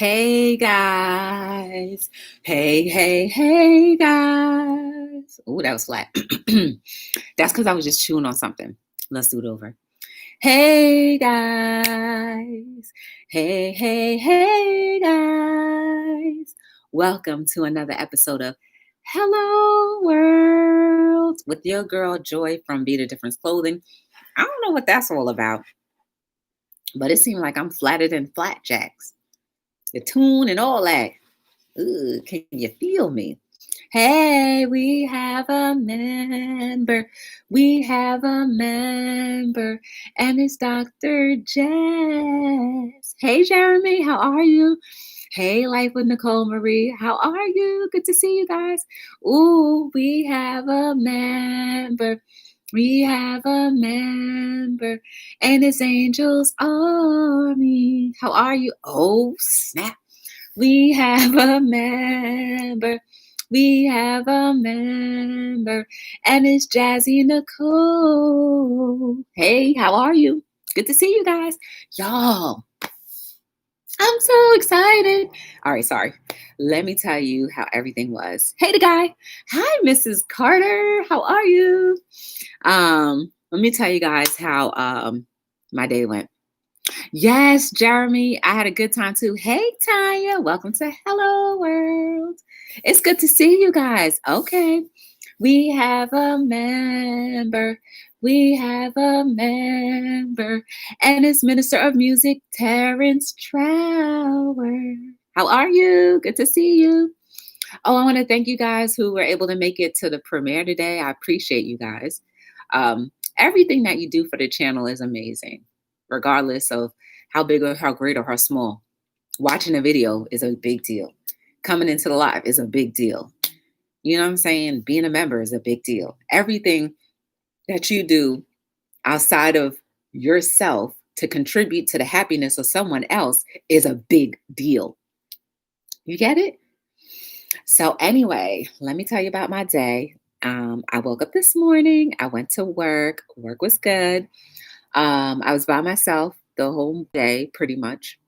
Hey guys. Hey guys. Oh, that was flat. That's because I was just chewing on something. Let's do it over. Hey guys. Hey guys. Welcome to another episode of Hello World with your girl Joy from Be the Difference Clothing. I don't know what that's all about, but it seemed like I'm flatter than flapjacks. The tune and all that. Ooh, can you feel me? Hey, we have a member. We have a member, and it's Dr. Jess. Hey, Jeremy, how are you? Hey, Life with Nicole Marie, how are you? Good to see you guys. Ooh, we have a member. We have a member, and it's Angel's Army. How are you? Oh, snap. We have a member. We have a member. And it's Jazzy Nicole. Hey, how are you? Good to see you guys. Y'all, I'm so excited. All right, sorry. Let me tell you how everything was. Hey, the guy. Hi, Mrs. Carter. How are you? Let me tell you guys how my day went. Yes, Jeremy, I had a good time too. Hey, Tanya, welcome to Hello World. It's good to see you guys. Okay, we have a member. We have a member, and it's Minister of Music, Terrence Trower. How are you? Good to see you. Oh, I want to thank you guys who were able to make it to the premiere today. I appreciate you guys. Everything that you do for the channel is amazing, regardless of how big or how great or how small. Watching a video is a big deal. Coming into the live is a big deal. You know what I'm saying? Being a member is a big deal. Everything that you do outside of yourself to contribute to the happiness of someone else is a big deal. You get it? So anyway, let me tell you about my day. I woke up this morning. I went to work. Work was good. I was by myself the whole day, pretty much.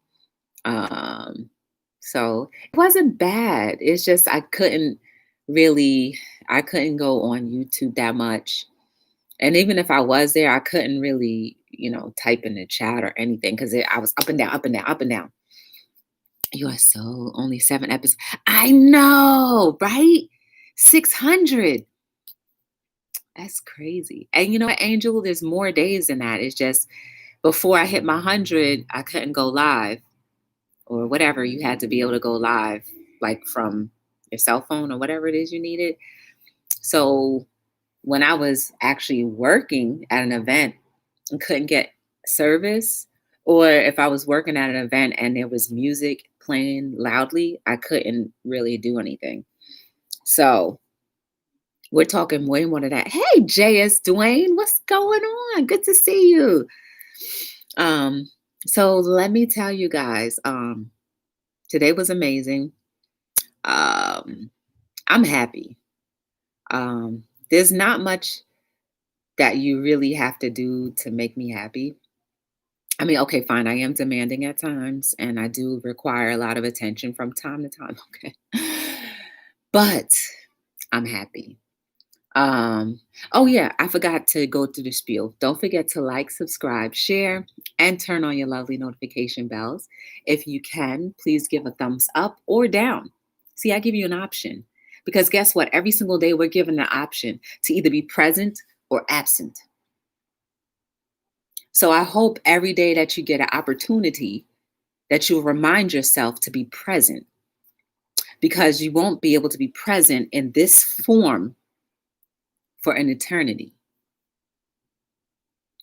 So it wasn't bad. It's just I couldn't go on YouTube that much. And even if I was there, I couldn't really, type in the chat or anything because I was up and down, up and down, up and down. You are so only 7 episodes. I know, right? 600. That's crazy. And you know what, Angel? There's more days than that. It's just before I hit my 100, I couldn't go live or whatever. You had to be able to go live, like from your cell phone or whatever it is you needed. So when I was actually working at an event and couldn't get service, or if I was working at an event and there was music playing loudly, I couldn't really do anything. So we're talking way more than that. Hey, JS Dwayne, what's going on? Good to see you. So let me tell you guys, today was amazing. I'm happy. There's not much that you really have to do to make me happy. I mean, okay, fine. I am demanding at times, and I do require a lot of attention from time to time. Okay. But I'm happy. Oh yeah, I forgot to go through the spiel. Don't forget to like, subscribe, share, and turn on your lovely notification bells. If you can, please give a thumbs up or down. See, I give you an option because guess what? Every single day we're given the option to either be present or absent. So I hope every day that you get an opportunity that you'll remind yourself to be present because you won't be able to be present in this form for an eternity.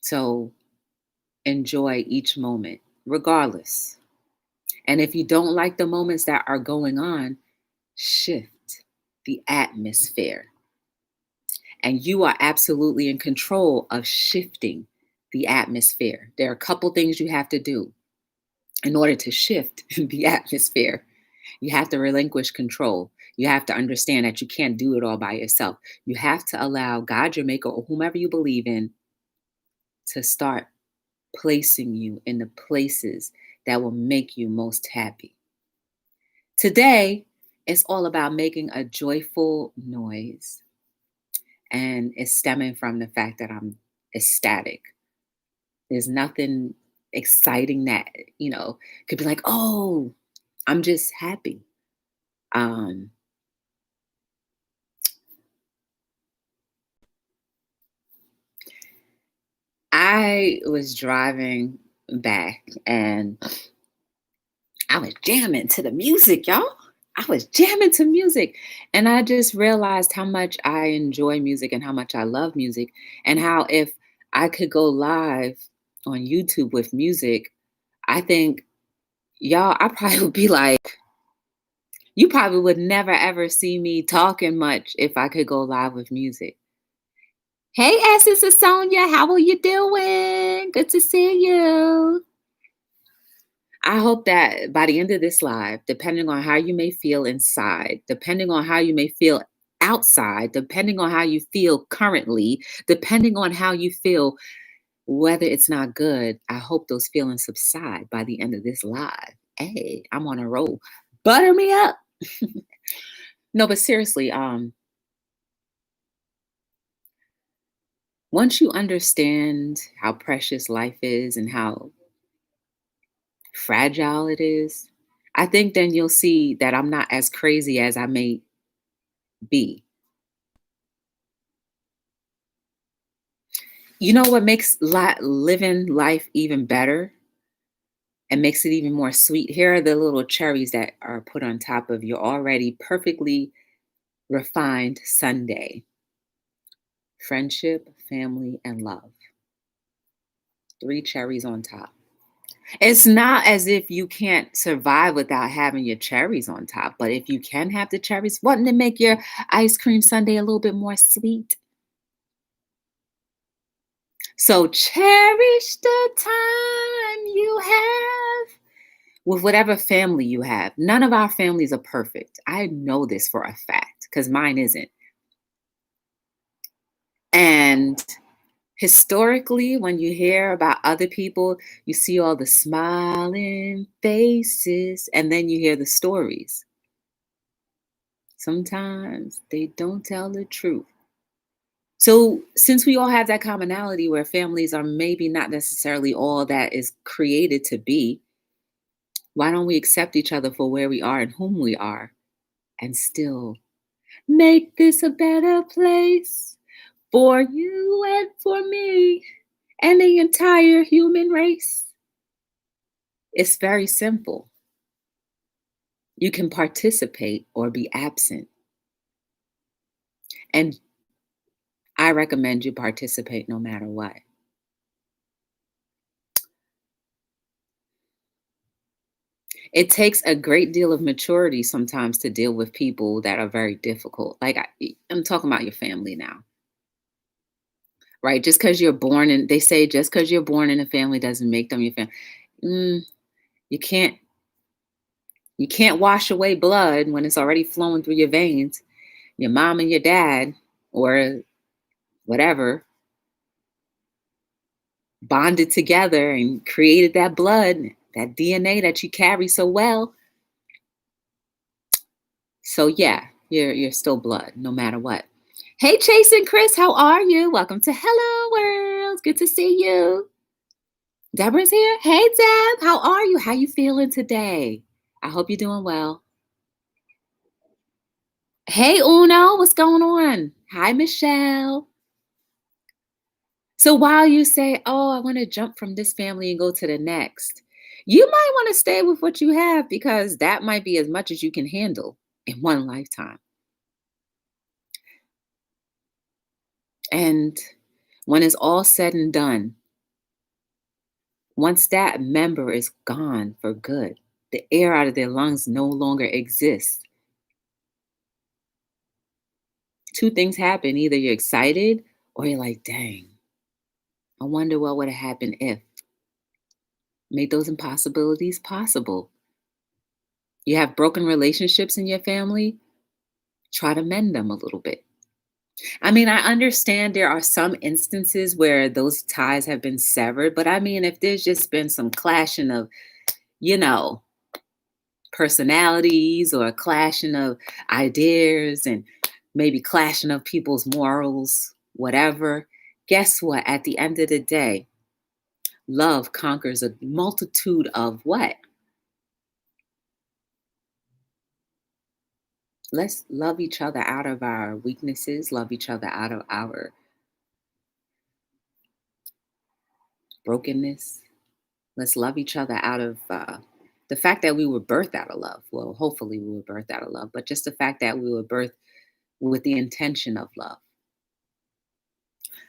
So enjoy each moment, regardless. And if you don't like the moments that are going on, shift the atmosphere. And you are absolutely in control of shifting the atmosphere. There are a couple things you have to do in order to shift the atmosphere. You have to relinquish control. You have to understand that you can't do it all by yourself. You have to allow God, your maker, or whomever you believe in to start placing you in the places that will make you most happy. Today, it's all about making a joyful noise. And it's stemming from the fact that I'm ecstatic. There's nothing exciting that, could be like, oh, I'm just happy. Um, I was driving back and I was jamming to the music, y'all. I was jamming to music. And I just realized how much I enjoy music and how much I love music. And how if I could go live on YouTube with music, I think, y'all, I probably would be like, you probably would never ever see me talking much if I could go live with music. Hey, Essence of Sonia, how are you doing? Good to see you. I hope that by the end of this live, depending on how you may feel inside, depending on how you may feel outside, depending on how you feel currently, depending on how you feel, whether it's not good, I hope those feelings subside by the end of this live. Hey, I'm on a roll. Butter me up. No, but seriously, once you understand how precious life is and how fragile it is, I think then you'll see that I'm not as crazy as I may be. You know what makes living life even better and makes it even more sweet? Here are the little cherries that are put on top of your already perfectly refined sundae: friendship, family, and love. Three cherries on top. It's not as if you can't survive without having your cherries on top, but if you can have the cherries, wouldn't it make your ice cream sundae a little bit more sweet? So cherish the time you have with whatever family you have. None of our families are perfect. I know this for a fact because mine isn't. And historically, when you hear about other people, you see all the smiling faces and then you hear the stories. Sometimes they don't tell the truth. So, since we all have that commonality where families are maybe not necessarily all that is created to be, why don't we accept each other for where we are and whom we are and still make this a better place for you and for me and the entire human race? It's very simple. You can participate or be absent. And I recommend you participate no matter what. It takes a great deal of maturity sometimes to deal with people that are very difficult. Like I'm talking about your family now, right? Just because you're born in, they say just because you're born in a family doesn't make them your family. Mm, you can't you can't wash away blood when it's already flowing through your veins. Your mom and your dad, or whatever, bonded together and created that blood, that DNA that you carry so well. So yeah, you're still blood, no matter what. Hey, Chase and Chris, how are you? Welcome to Hello World. Good to see you. Deborah's here. Hey, Deb, how are you? How you feeling today? I hope you're doing well. Hey, Uno, what's going on? Hi, Michelle. So while you say, "Oh, I want to jump from this family and go to the next," you might want to stay with what you have because that might be as much as you can handle in one lifetime. And when it's all said and done, once that member is gone for good, the air out of their lungs no longer exists. Two things happen. Either you're excited or you're like, dang, I wonder what would have happened if. Make those impossibilities possible. You have broken relationships in your family, try to mend them a little bit. I mean, I understand there are some instances where those ties have been severed, but I mean, if there's just been some clashing of, you know, personalities or a clashing of ideas and maybe clashing of people's morals, whatever. Guess what? At the end of the day, love conquers a multitude of what? Let's love each other out of our weaknesses, love each other out of our brokenness. Let's love each other out of the fact that we were birthed out of love. Well, hopefully we were birthed out of love, but just the fact that we were birthed with the intention of love.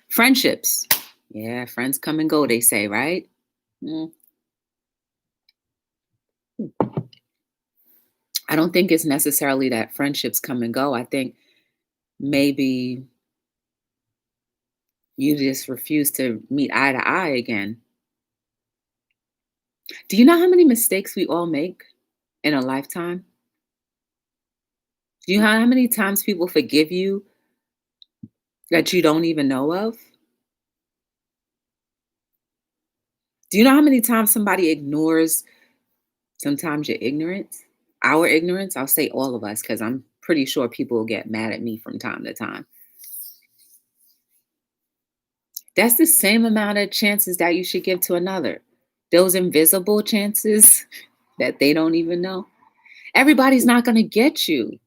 Friendships. Yeah, friends come and go, they say, right? Mm. I don't think it's necessarily that friendships come and go. I think maybe you just refuse to meet eye to eye again. Do you know how many mistakes we all make in a lifetime? Do you know how many times people forgive you that you don't even know of? Do you know how many times somebody ignores sometimes your ignorance? Our ignorance? I'll say all of us because I'm pretty sure people will get mad at me from time to time. That's the same amount of chances that you should give to another. Those invisible chances that they don't even know. Everybody's not going to get you.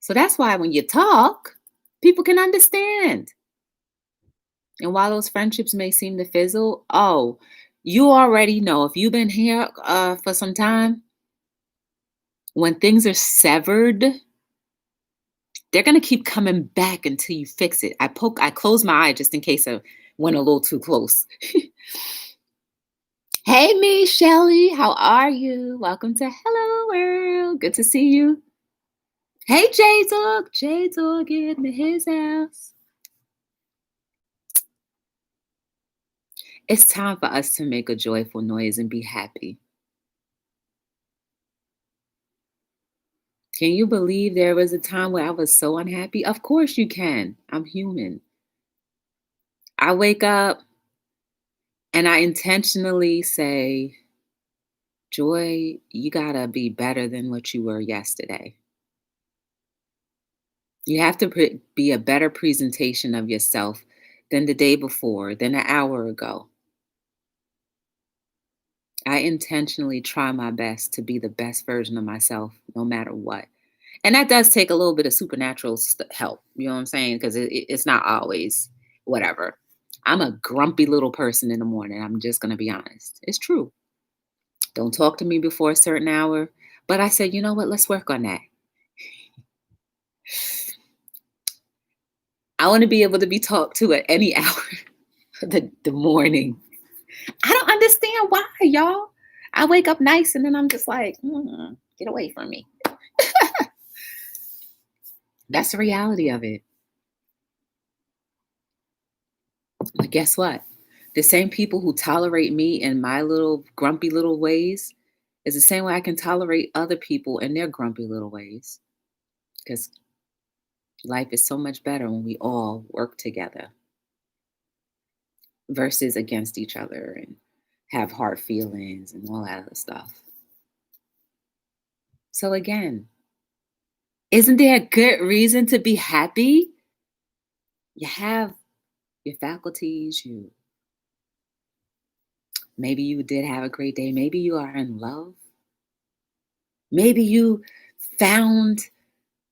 So that's why when you talk, people can understand. And while those friendships may seem to fizzle, oh, you already know if you've been here for some time, when things are severed, they're going to keep coming back until you fix it. I close my eye just in case I went a little too close. Hey, me, Shelly, how are you? Welcome to Hello World. Good to see you. Hey, J-Dog in his house. It's time for us to make a joyful noise and be happy. Can you believe there was a time where I was so unhappy? Of course you can. I'm human. I wake up and I intentionally say, Joy, you gotta be better than what you were yesterday. You have to be a better presentation of yourself than the day before, than an hour ago. I intentionally try my best to be the best version of myself, no matter what. And that does take a little bit of supernatural help. You know what I'm saying? Because it's not always whatever. I'm a grumpy little person in the morning. I'm just going to be honest. It's true. Don't talk to me before a certain hour. But I said, you know what? Let's work on that. I want to be able to be talked to at any hour of the morning. I don't understand why, y'all. I wake up nice and then I'm just like, get away from me. That's the reality of it. But guess what? The same people who tolerate me in my little grumpy little ways is the same way I can tolerate other people in their grumpy little ways. Because life is so much better when we all work together versus against each other and have hard feelings and all that other stuff. So again, isn't there a good reason to be happy? You have your faculties, maybe you did have a great day. Maybe you are in love. Maybe you found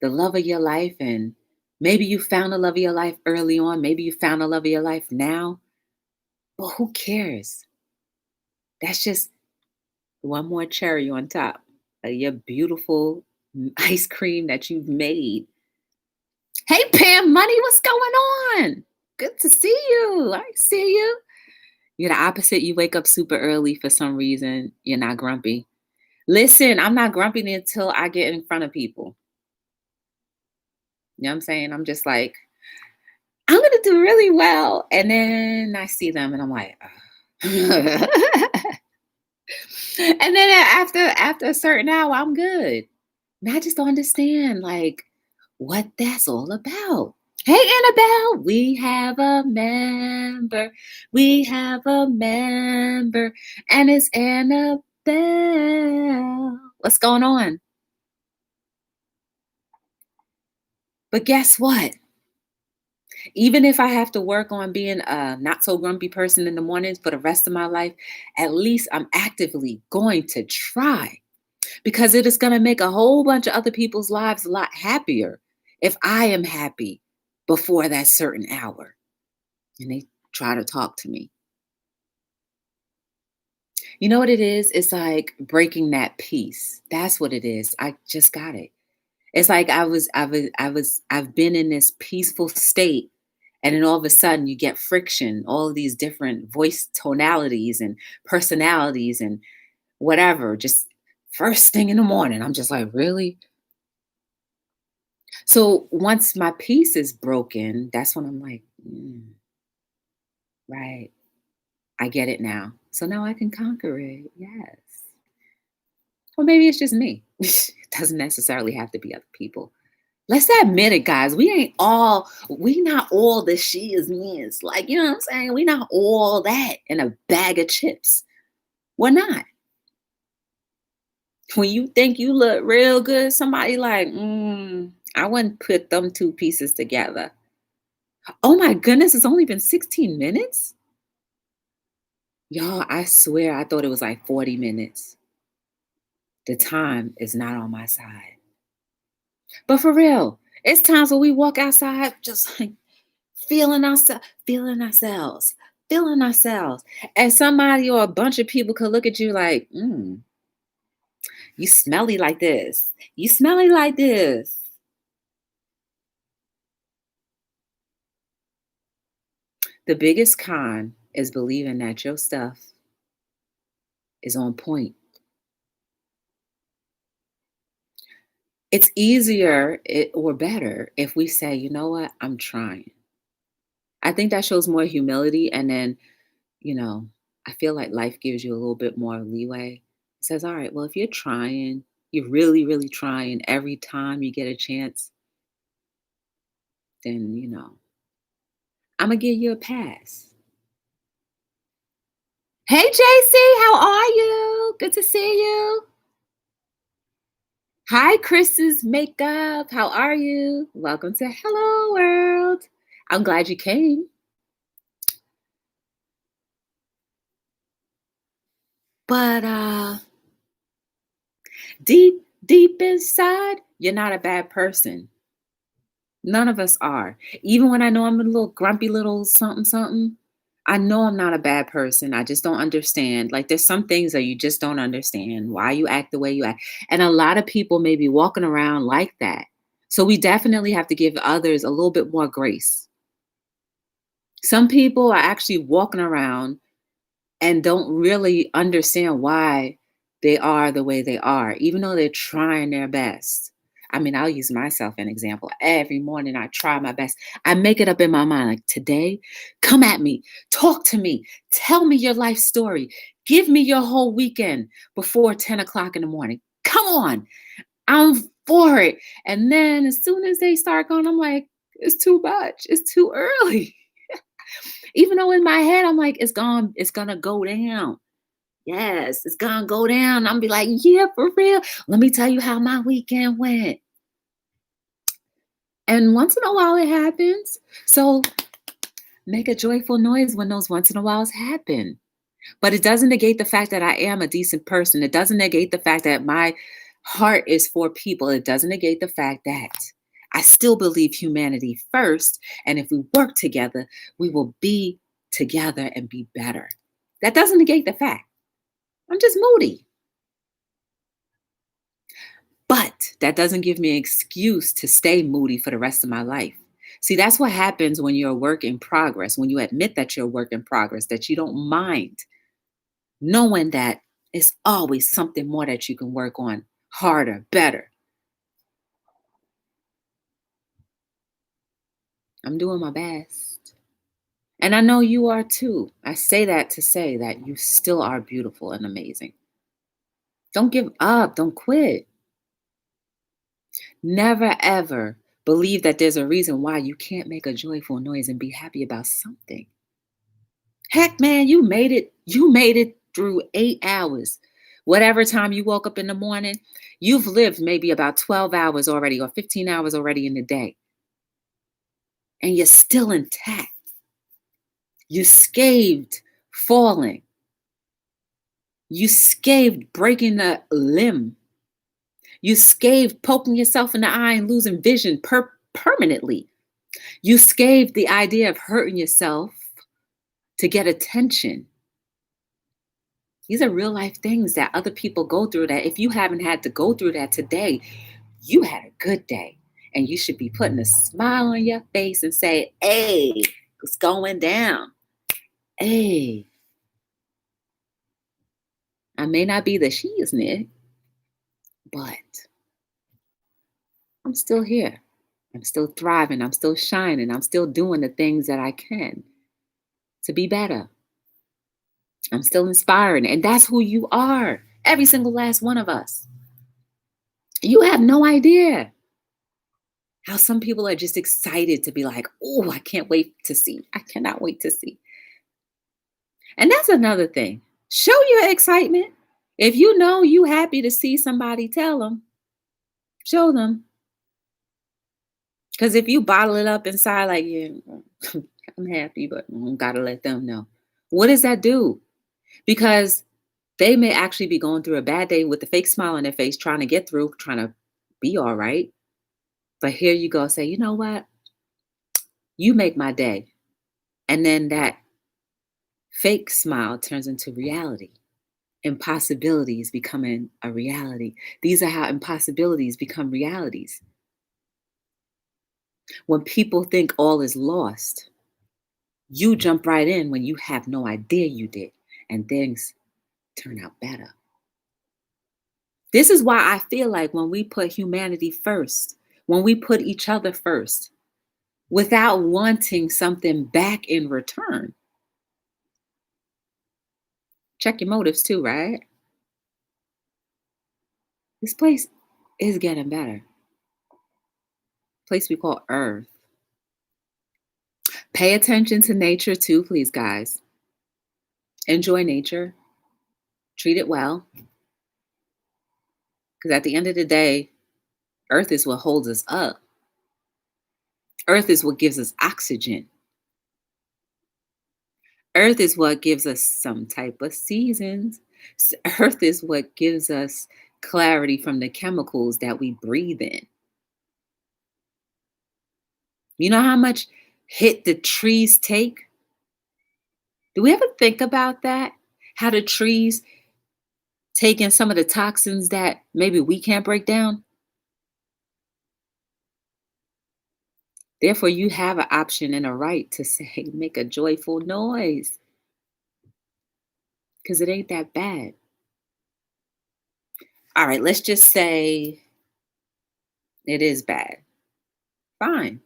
the love of your life, and maybe you found the love of your life early on. Maybe you found the love of your life now. Well, who cares? That's just one more cherry on top of your beautiful ice cream that you've made. Hey, Pam Money, what's going on? Good to see you. I see you. You're the opposite. You wake up super early for some reason. You're not grumpy. Listen, I'm not grumpy until I get in front of people. You know what I'm saying? I'm just like, I'm going to do really well. And then I see them and I'm like, and then after a certain hour, I'm good. And I just don't understand like what that's all about. Hey, Annabelle, we have a member. We have a member. And it's Annabelle. What's going on? But guess what? Even if I have to work on being a not so grumpy person in the mornings for the rest of my life, at least I'm actively going to try because it is going to make a whole bunch of other people's lives a lot happier if I am happy before that certain hour and they try to talk to me. You know what it is? It's like breaking that peace. That's what it is. I just got it. It's like I've been in this peaceful state, and then all of a sudden you get friction, all of these different voice tonalities and personalities and whatever, just first thing in the morning. I'm just like, really? So once my peace is broken, that's when I'm like, right, I get it now. So now I can conquer it. Yes. Or maybe it's just me. It doesn't necessarily have to be other people. Let's admit it, guys. We not all the she is me is. Like, you know what I'm saying? We not all that in a bag of chips. We're not. When you think you look real good, somebody like, I wouldn't put them two pieces together. Oh my goodness, it's only been 16 minutes? Y'all, I swear I thought it was like 40 minutes. The time is not on my side. But for real, it's times when we walk outside just like feeling ourselves. And somebody or a bunch of people could look at you like, you smelly like this. You smelly like this. The biggest con is believing that your stuff is on point. It's or better if we say, you know what, I'm trying. I think that shows more humility. And then, you know, I feel like life gives you a little bit more leeway. It says, all right, well, if you're trying, you're really, really trying every time you get a chance, then, I'm going to give you a pass. Hey, JC, how are you? Good to see you. Hi, Chris's makeup. How are you? Welcome to Hello World. I'm glad you came. But deep, deep inside, you're not a bad person. None of us are. Even when I know I'm a little grumpy little something something, I know I'm not a bad person. I just don't understand. Like there's some things that you just don't understand why you act the way you act. And a lot of people may be walking around like that. So we definitely have to give others a little bit more grace. Some people are actually walking around and don't really understand why they are the way they are, even though they're trying their best. I mean, I'll use myself an example. Every morning I try my best. I make it up in my mind like today, come at me, talk to me, tell me your life story, give me your whole weekend before 10 o'clock in the morning. Come on, I'm for it. And then as soon as they start going, I'm like, it's too much, it's too early. Even though in my head, I'm like, it's gonna go down. Yes, it's gonna go down. I'm be like, yeah, for real. Let me tell you how my weekend went. And once in a while it happens. So make a joyful noise when those once in a whiles happen. But it doesn't negate the fact that I am a decent person. It doesn't negate the fact that my heart is for people. It doesn't negate the fact that I still believe humanity first. And if we work together, we will be together and be better. That doesn't negate the fact. I'm just moody. But that doesn't give me an excuse to stay moody for the rest of my life. See, that's what happens when you're a work in progress, when you admit that you're a work in progress, that you don't mind knowing that it's always something more that you can work on harder, better. I'm doing my best. And I know you are too. I say that to say that you still are beautiful and amazing. Don't give up. Don't quit. Never ever believe that there's a reason why you can't make a joyful noise and be happy about something. Heck, man, you made it. You made it through 8 hours Whatever time you woke up in the morning, you've lived maybe about 12 hours already or 15 hours already in the day, and you're still intact. You scathed falling. You scathed breaking a limb. You scathed poking yourself in the eye and losing vision permanently. You scathed the idea of hurting yourself to get attention. These are real life things that other people go through, that if you haven't had to go through that today, you had a good day. And you should be putting a smile on your face and say, hey, it's going down. Hey, I may not be the shiznit, but I'm still here. I'm still thriving. I'm still shining. I'm still doing the things that I can to be better. I'm still inspiring. And that's who you are. Every single last one of us. You have no idea how some people are just excited to be like, oh, I can't wait to see. I cannot wait to see. And that's another thing. Show your excitement. If you know you happy to see somebody, tell them. Show them. Because if you bottle it up inside, like, yeah, I'm happy, but I gotta let them know. What does that do? Because they may actually be going through a bad day with the fake smile on their face, trying to get through, trying to be all right. But here you go, say, you know what? You make my day. And then that fake smile turns into reality. Impossibilities becoming a reality. These are how impossibilities become realities. When people think all is lost, you jump right in when you have no idea you did, and things turn out better. This is why I feel like when we put humanity first, when we put each other first, without wanting something back in return, check your motives too, right? This place is getting better. Place we call Earth. Pay attention to nature too, please, guys. Enjoy nature. Treat it well. Because at the end of the day, Earth is what holds us up. Earth is what gives us oxygen. Earth is what gives us some type of seasons. Earth is what gives us clarity from the chemicals that we breathe in. You know how much hit the trees take? Do we ever think about that? How the trees take in some of the toxins that maybe we can't break down? Therefore, you have an option and a right to say, make a joyful noise. Because it ain't that bad. All right, let's just say it is bad. Fine.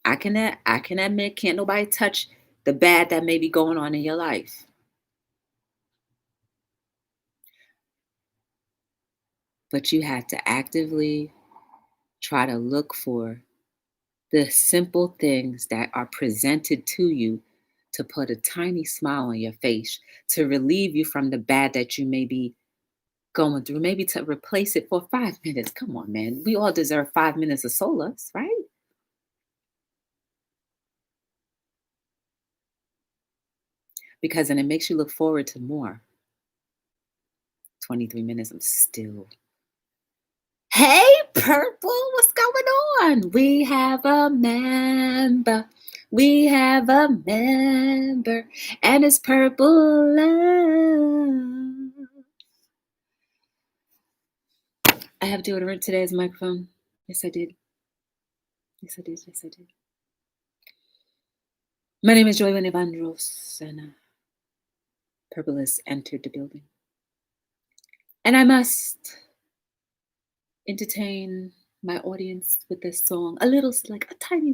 I can admit, can't nobody touch the bad that may be going on in your life. But you have to actively try to look for the simple things that are presented to you to put a tiny smile on your face, to relieve you from the bad that you may be going through, maybe to replace it for 5 minutes. Come on, man. We all deserve 5 minutes of solace, right? Because then it makes you look forward to more. 23 minutes, I'm still. Hey, Purple, what's going on? We have a member. We have a member, and it's Purple Love. I have deodorant today as a microphone. Yes, I did. Yes, I did. Yes, I did. My name is Joy Evandros, and Purple has entered the building. And I must entertain my audience with this song. A tiny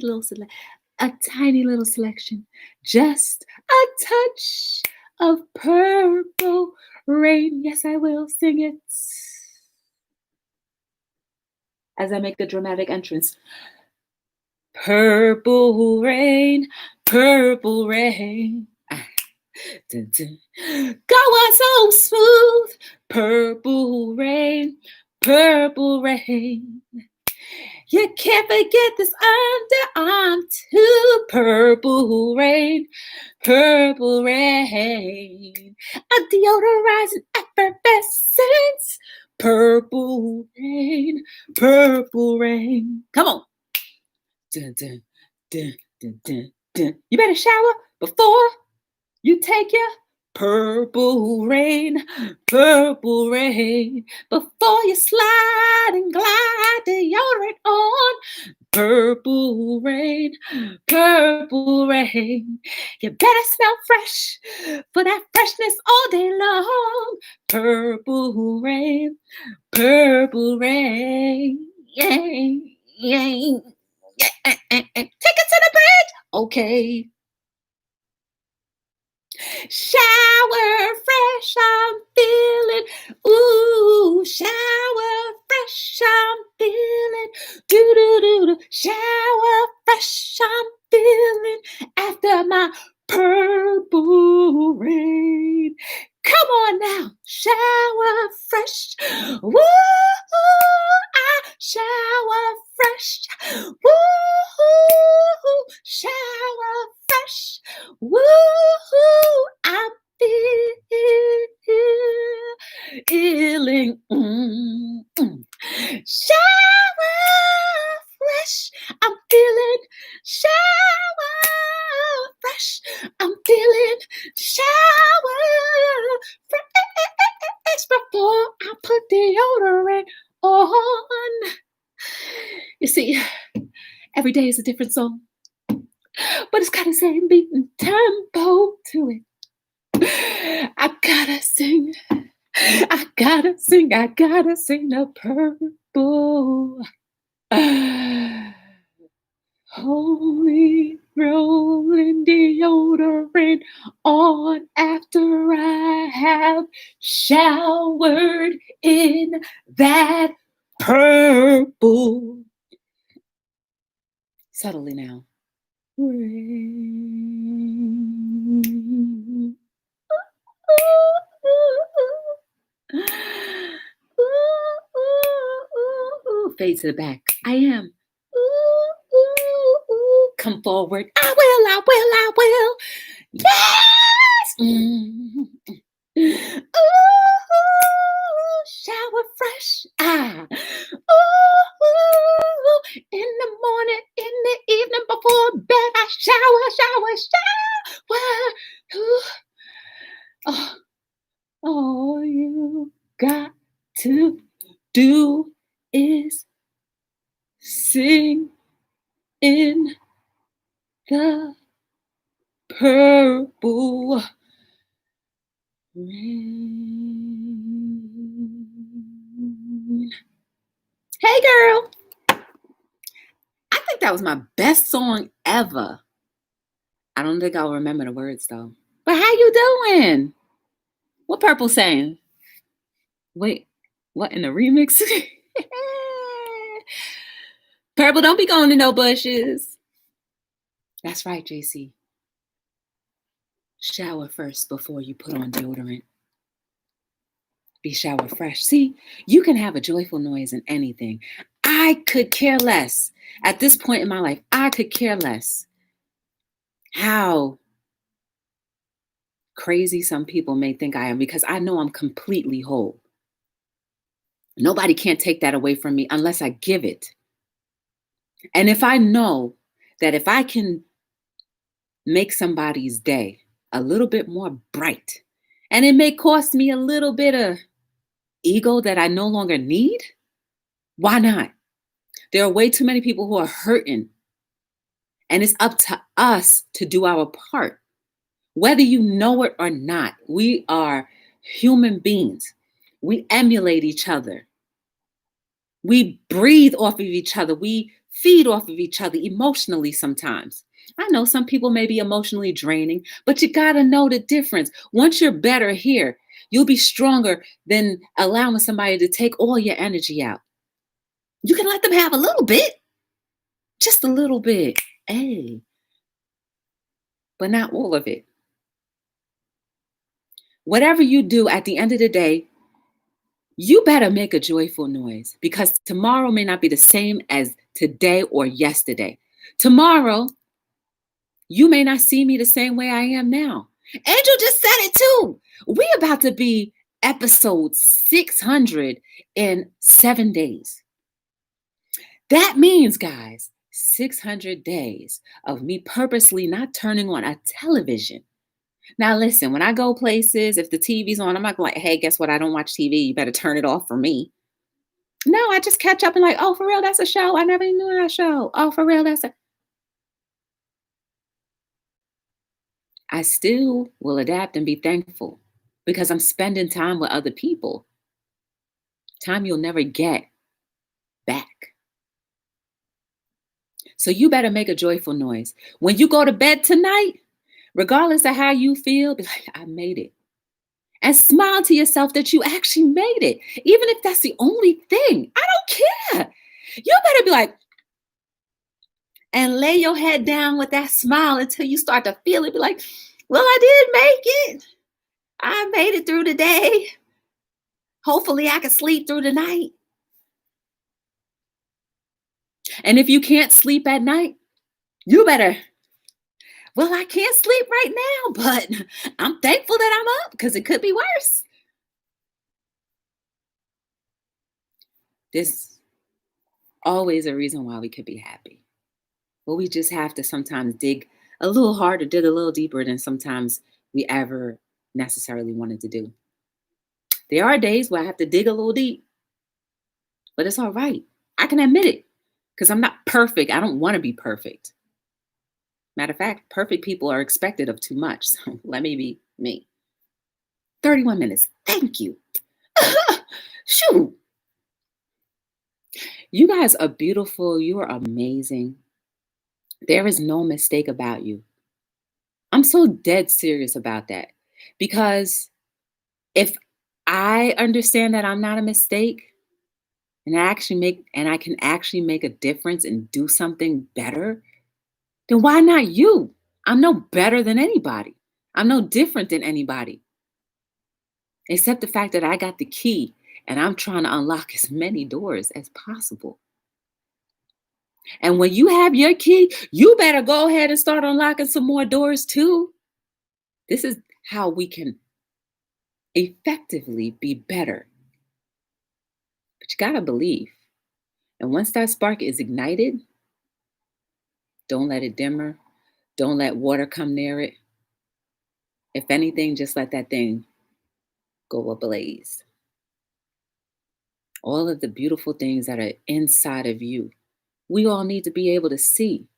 little selection. Just a touch of purple rain. Yes, I will sing it as I make the dramatic entrance. Purple rain, purple rain. Dun, dun. Go on so smooth. Purple rain, purple rain. You can't forget this underarm too. Purple rain, purple rain. A deodorizing effervescence. Purple rain, purple rain. Come on. Dun, dun, dun, dun, dun, dun. You better shower before you take your purple rain, before you slide and glide deodorant on. Purple rain, purple rain. You better smell fresh for that freshness all day long. Purple rain, purple rain. Yay, yay. Yeah, take it to the bridge. Okay. Shower fresh, I'm feeling. Ooh, shower fresh, I'm feeling. Do do do do. Shower fresh, I'm feeling. After my purple rain. Come on now, shower fresh. Woo! I shower fresh. Woo! Shower fresh. Woo! I'm feeling. Shower fresh. I'm feeling. Shower fresh. I'm feeling. Shower fresh before I put deodorant on. You see, every day is a different song, but it's got the same beat and tempo to it. I gotta sing. I gotta sing. I gotta sing the purple. Holy rolling deodorant on after I have showered in that purple. Subtly now. Rain. Fade to the back. I am. Come forward. I will. Yes! Shower fresh. In the morning, in the evening, before bed, I shower. All you got to do is sing in the purple rain. Hey girl, I think that was my best song ever. I don't think I'll remember the words though. But how you doing? What Purple saying? Wait, what in the remix? Purple, don't be going to no bushes. That's right, JC. Shower first before you put on deodorant. Be shower fresh. See, you can have a joyful noise in anything. I could care less. At this point in my life, I could care less how crazy some people may think I am, because I know I'm completely whole. Nobody can't take that away from me unless I give it. And if I know that if I can make somebody's day a little bit more bright, and it may cost me a little bit of ego that I no longer need, why not? There are way too many people who are hurting, and it's up to us to do our part. Whether you know it or not, we are human beings. We emulate each other. We breathe off of each other. We feed off of each other emotionally sometimes. I know some people may be emotionally draining, but you got to know the difference. Once you're better here, you'll be stronger than allowing somebody to take all your energy out. You can let them have a little bit, just a little bit, hey, but not all of it. Whatever you do at the end of the day, you better make a joyful noise because tomorrow may not be the same as today or yesterday. Tomorrow, you may not see me the same way I am now. Angel just said it too. We about to be episode 600 in 7 days. That means, guys, 600 days of me purposely not turning on a television. Now, listen, when I go places, if the TV's on, I'm not like, hey, guess what? I don't watch TV. You better turn it off for me. No, I just catch up and like, oh, for real, that's a show. I never even knew that show. Oh, for real, that's a. I still will adapt and be thankful because I'm spending time with other people. Time you'll never get back. So you better make a joyful noise. When you go to bed tonight, regardless of how you feel, be like, I made it. And smile to yourself that you actually made it. Even if that's the only thing. I don't care. You better be like, and lay your head down with that smile until you start to feel it. Be like, well, I did make it. I made it through the day. Hopefully I can sleep through the night. And if you can't sleep at night, you better, well, I can't sleep right now, but I'm thankful that I'm up because it could be worse. There's always a reason why we could be happy. But we just have to sometimes dig a little harder, dig a little deeper than sometimes we ever necessarily wanted to do. There are days where I have to dig a little deep, but it's all right. I can admit it because I'm not perfect. I don't want to be perfect. Matter of fact, perfect people are expected of too much. So let me be me. 31 minutes. Thank you. Shoot. You guys are beautiful. You are amazing. There is no mistake about you. I'm so dead serious about that because if I understand that I'm not a mistake and I can actually make a difference and do something better, then why not you? I'm no better than anybody. I'm no different than anybody, except the fact that I got the key and I'm trying to unlock as many doors as possible. And when you have your key, you better go ahead and start unlocking some more doors too. This is how we can effectively be better. But you got to believe. And once that spark is ignited, don't let it dimmer. Don't let water come near it. If anything, just let that thing go ablaze. All of the beautiful things that are inside of you, we all need to be able to see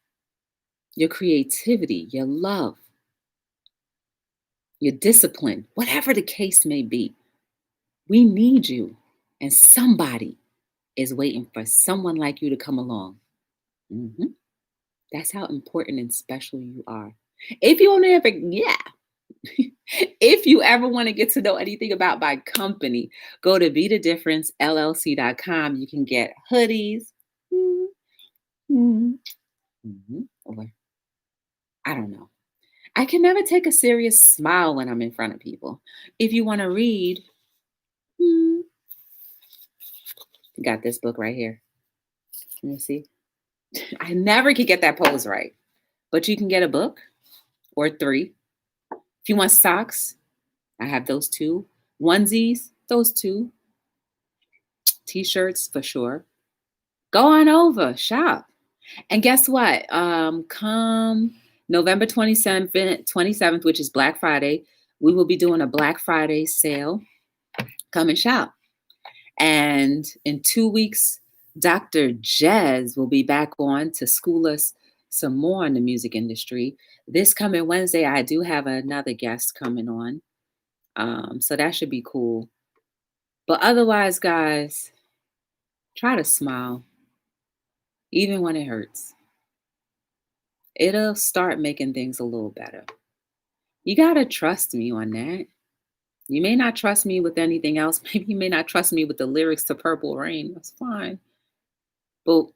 your creativity, your love, your discipline, whatever the case may be. We need you. And somebody is waiting for someone like you to come along. Mhm. That's how important and special you are. If you only ever, yeah. If you ever want to get to know anything about my company, go to BeTheDifferenceLLC.com. You can get hoodies. Or I don't know. I can never take a serious smile when I'm in front of people. If you want to read, mm, got this book right here. Let me see. I never could get that pose right, but you can get a book or three. If you want socks, I have those two. Onesies, those two. T-shirts for sure. Go on over, shop. And guess what? Come November 27th, which is Black Friday, we will be doing a Black Friday sale. Come and shop. And in 2 weeks, Dr. Jez will be back on to school us some more in the music industry. This coming Wednesday, I do have another guest coming on. So that should be cool. But otherwise, guys, try to smile, even when it hurts. It'll start making things a little better. You got to trust me on that. You may not trust me with anything else. Maybe you may not trust me with the lyrics to Purple Rain. That's fine. But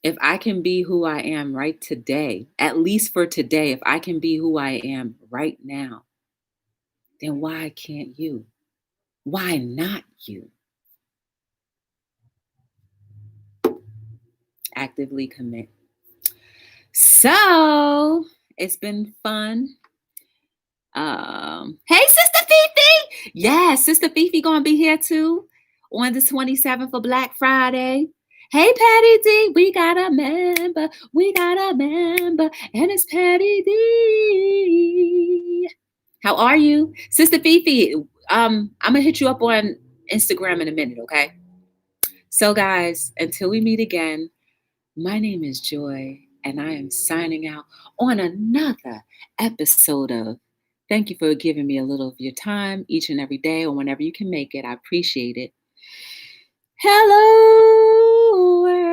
if I can be who I am right today, at least for today, if I can be who I am right now, then why can't you? Why not you? Actively commit. So it's been fun. Hey, Sister Fifi! Yeah, Sister Fifi gonna be here too on the 27th for Black Friday. Hey, Patty D, we got a member, and it's Patty D. How are you, Sister Fifi? I'm gonna hit you up on Instagram in a minute, okay? So, guys, until we meet again, my name is Joy, and I am signing out on another episode of Thank you for giving me a little of your time each and every day or whenever you can make it. I appreciate it. Hello, world.